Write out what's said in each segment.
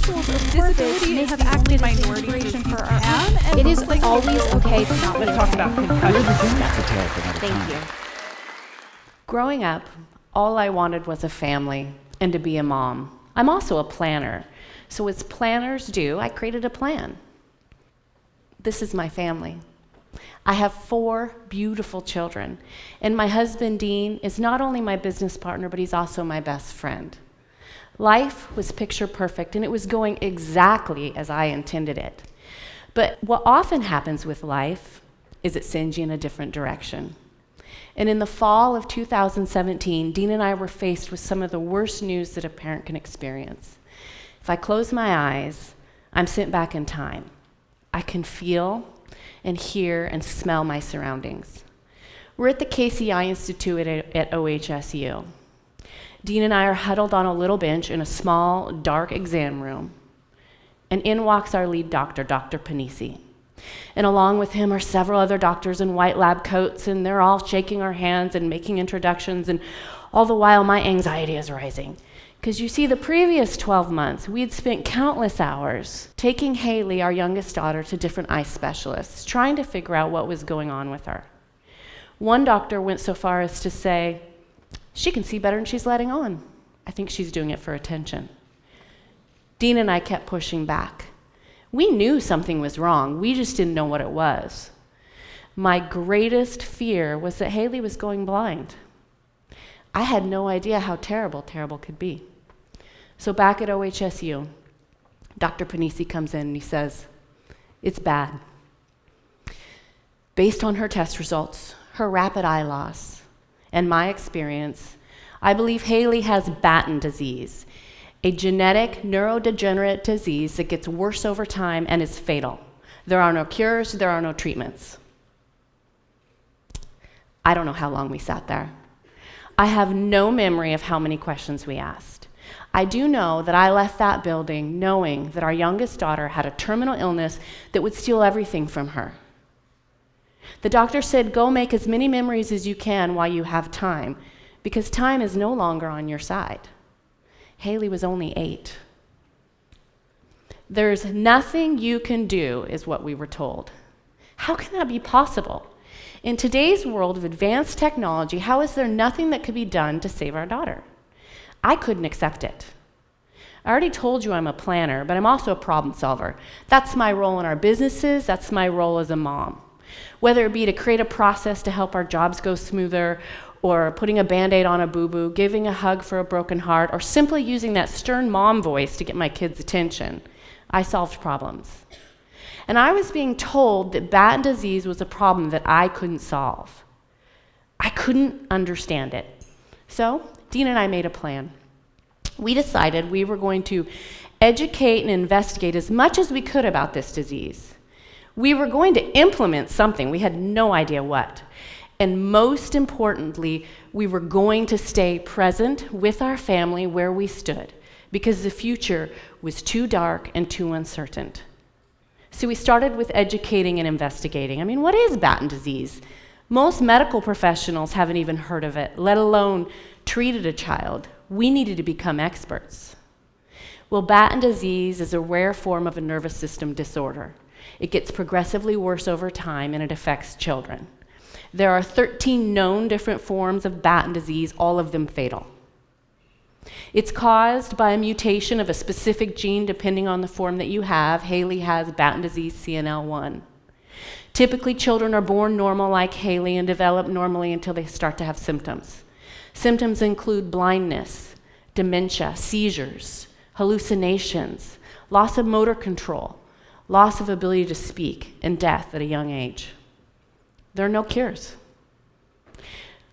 individuals or disability may have acted as inspiration for our own. It is always okay to not Let's talk about concussions. That's a tale for another time. Thank you. Growing up, all I wanted was a family and to be a mom. I'm also a planner. So as planners do, I created a plan. This is my family. I have 4 beautiful children, and my husband, Dean, is not only my business partner, but he's also my best friend. Life was picture perfect, and it was going exactly as I intended it. But what often happens with life is it sends you in a different direction. And in the fall of 2017, Dean and I were faced with some of the worst news that a parent can experience. If I close my eyes, I'm sent back in time. I can feel and hear and smell my surroundings. We're at the KCI Institute at OHSU. Dean and I are huddled on a little bench in a small, dark exam room. And in walks our lead doctor, Dr. Panisi. And along with him are several other doctors in white lab coats, and they're all shaking our hands and making introductions, and all the while my anxiety is rising. Because you see, the previous 12 months, we had spent countless hours taking Haley, our youngest daughter, to different eye specialists, trying to figure out what was going on with her. One doctor went so far as to say, she can see better than she's letting on. I think she's doing it for attention. Dean and I kept pushing back. We knew something was wrong, we just didn't know what it was. My greatest fear was that Haley was going blind. I had no idea how terrible could be. So back at OHSU, Dr. Panisi comes in and he says, it's bad. Based on her test results, her rapid eye loss, and my experience, I believe Haley has Batten disease, a genetic neurodegenerate disease that gets worse over time and is fatal. There are no cures, there are no treatments. I don't know how long we sat there. I have no memory of how many questions we asked. I do know that I left that building knowing that our youngest daughter had a terminal illness that would steal everything from her. The doctor said, go make as many memories as you can while you have time, because time is no longer on your side. Haley was only 8. There's nothing you can do, is what we were told. How can that be possible? In today's world of advanced technology, how is there nothing that could be done to save our daughter? I couldn't accept it. I already told you I'm a planner, but I'm also a problem solver. That's my role in our businesses, that's my role as a mom. Whether it be to create a process to help our jobs go smoother, or putting a Band-Aid on a boo-boo, giving a hug for a broken heart, or simply using that stern mom voice to get my kids' attention, I solved problems. And I was being told that Batten disease was a problem that I couldn't solve. I couldn't understand it. So Dean and I made a plan. We decided we were going to educate and investigate as much as we could about this disease. We were going to implement something. We had no idea what. And most importantly, we were going to stay present with our family where we stood, because the future was too dark and too uncertain. So we started with educating and investigating. I mean, what is Batten disease? Most medical professionals haven't even heard of it, let alone treated a child. We needed to become experts. Well, Batten disease is a rare form of a nervous system disorder. It gets progressively worse over time, and it affects children. There are 13 known different forms of Batten disease, all of them fatal. It's caused by a mutation of a specific gene depending on the form that you have. Haley has Batten disease CNL1. Typically, children are born normal like Haley and develop normally until they start to have symptoms. Symptoms include blindness, dementia, seizures, hallucinations, loss of motor control, loss of ability to speak, and death at a young age. There are no cures.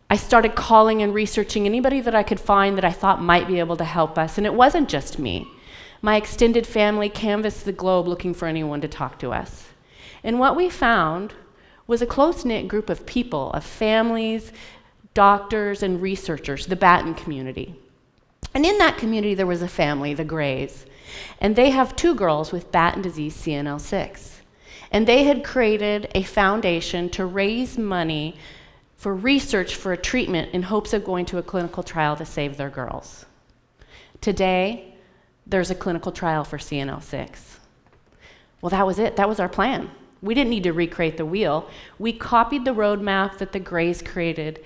I started calling and researching anybody that I could find that I thought might be able to help us, and it wasn't just me. My extended family canvassed the globe looking for anyone to talk to us. And what we found was a close-knit group of people, of families, doctors, and researchers, the Batten community. And in that community, there was a family, the Grays, and they have 2 girls with Batten disease CNL6. And they had created a foundation to raise money for research for a treatment in hopes of going to a clinical trial to save their girls. Today, there's a clinical trial for CNL6. Well, that was it. That was our plan. We didn't need to recreate the wheel. We copied the roadmap that the Grays created,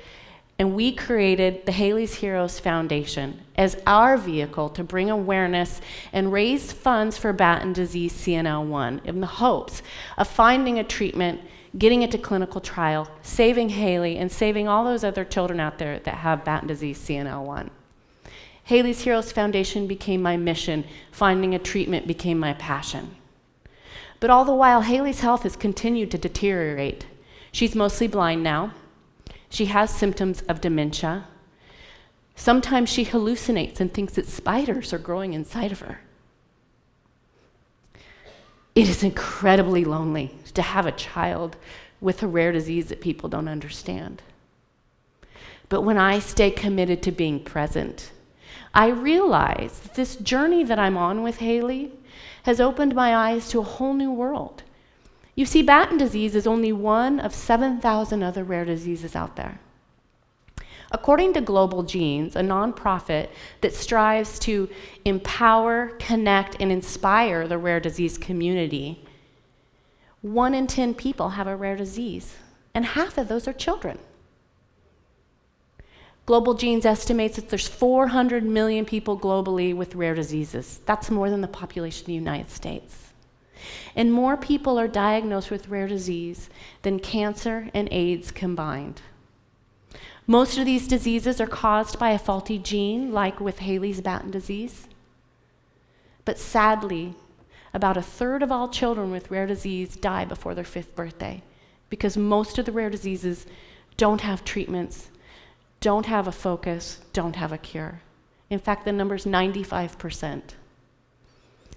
and we created the Halleys Heroes Foundation as our vehicle to bring awareness and raise funds for Batten disease CNL1 in the hopes of finding a treatment, getting it to clinical trial, saving Haley, and saving all those other children out there that have Batten disease CNL1. Halleys Heroes Foundation became my mission. Finding a treatment became my passion. But all the while, Haley's health has continued to deteriorate. She's mostly blind now. She has symptoms of dementia. Sometimes she hallucinates and thinks that spiders are growing inside of her. It is incredibly lonely to have a child with a rare disease that people don't understand. But when I stay committed to being present, I realize that this journey that I'm on with Haley has opened my eyes to a whole new world. You see, Batten disease is only one of 7,000 other rare diseases out there. According to Global Genes, a nonprofit that strives to empower, connect, and inspire the rare disease community, 1 in 10 people have a rare disease, and half of those are children. Global Genes estimates that there's 400 million people globally with rare diseases. That's more than the population of the United States. And more people are diagnosed with rare disease than cancer and AIDS combined. Most of these diseases are caused by a faulty gene, like with Haley's Batten disease. But sadly, about 1/3 of all children with rare disease die before their 5th birthday because most of the rare diseases don't have treatments, don't have a focus, don't have a cure. In fact, the number's 95%.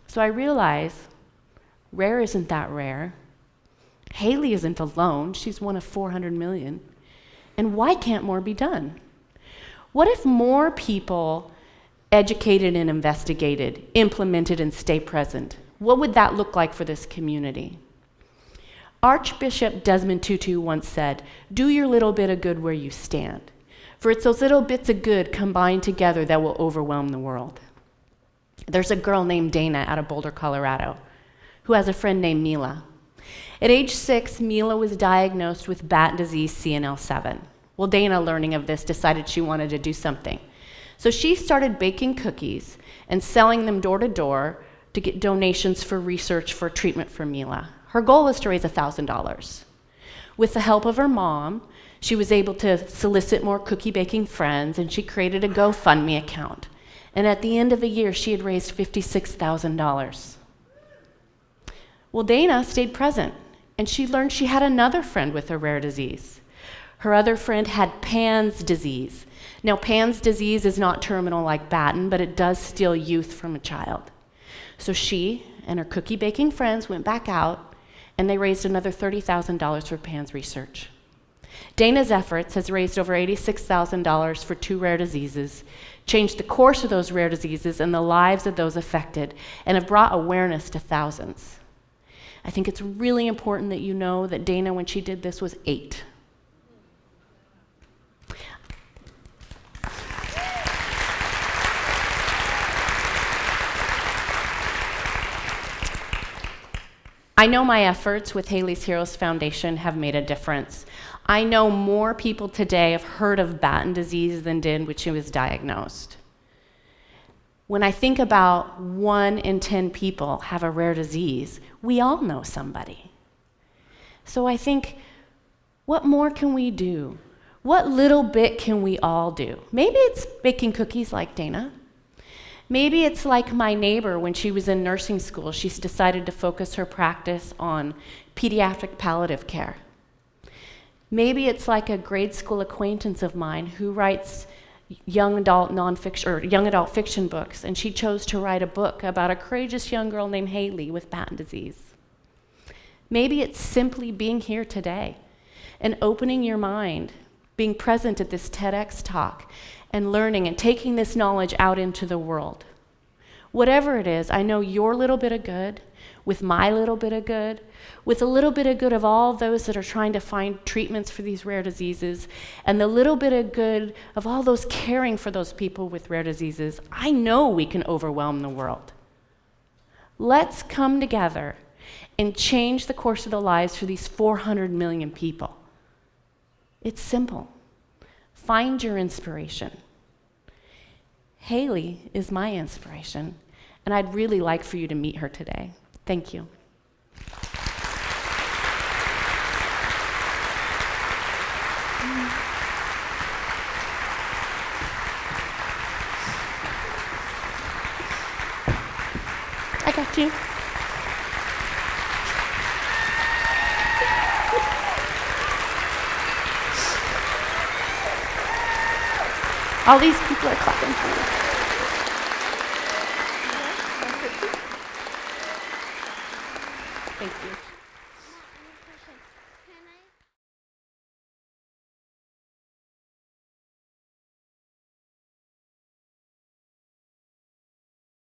So I realize rare isn't that rare. Haley isn't alone. She's one of 400 million. And why can't more be done? What if more people educated and investigated, implemented and stay present? What would that look like for this community? Archbishop Desmond Tutu once said, "Do your little bit of good where you stand. For it's those little bits of good combined together that will overwhelm the world." There's a girl named Dana out of Boulder, Colorado, who has a friend named Mila. At age 6, Mila was diagnosed with Batten disease CNL7. Well, Dana, learning of this, decided she wanted to do something. So she started baking cookies and selling them door to door to get donations for research for treatment for Mila. Her goal was to raise $1,000. With the help of her mom, she was able to solicit more cookie baking friends, and she created a GoFundMe account. And at the end of the year, she had raised $56,000. Well, Dana stayed present, and she learned she had another friend with a rare disease. Her other friend had Pan's disease. Now, Pan's disease is not terminal like Batten, but it does steal youth from a child. So she and her cookie baking friends went back out, and they raised another $30,000 for Pan's research. Dana's efforts has raised over $86,000 for 2 rare diseases, changed the course of those rare diseases and the lives of those affected, and have brought awareness to thousands. I think it's really important that you know that Dana, when she did this, was 8. I know my efforts with Halleys Heroes Foundation have made a difference. I know more people today have heard of Batten disease than did when she was diagnosed. When I think about 1 in 10 people have a rare disease, we all know somebody. So I think, what more can we do? What little bit can we all do? Maybe it's baking cookies like Dana. Maybe it's like my neighbor when she was in nursing school. She's decided to focus her practice on pediatric palliative care. Maybe it's like a grade school acquaintance of mine who writes young adult nonfiction or young adult fiction books, and she chose to write a book about a courageous young girl named Haley with Batten disease. Maybe it's simply being here today and opening your mind, being present at this TEDx talk, and learning and taking this knowledge out into the world. Whatever it is, I know your little bit of good, with my little bit of good, with a little bit of good of all those that are trying to find treatments for these rare diseases, and the little bit of good of all those caring for those people with rare diseases, I know we can overwhelm the world. Let's come together and change the course of the lives for these 400 million people. It's simple. Find your inspiration. Haley is my inspiration, and I'd really like for you to meet her today. Thank you. I got you. All these people are clapping for you. Thank you.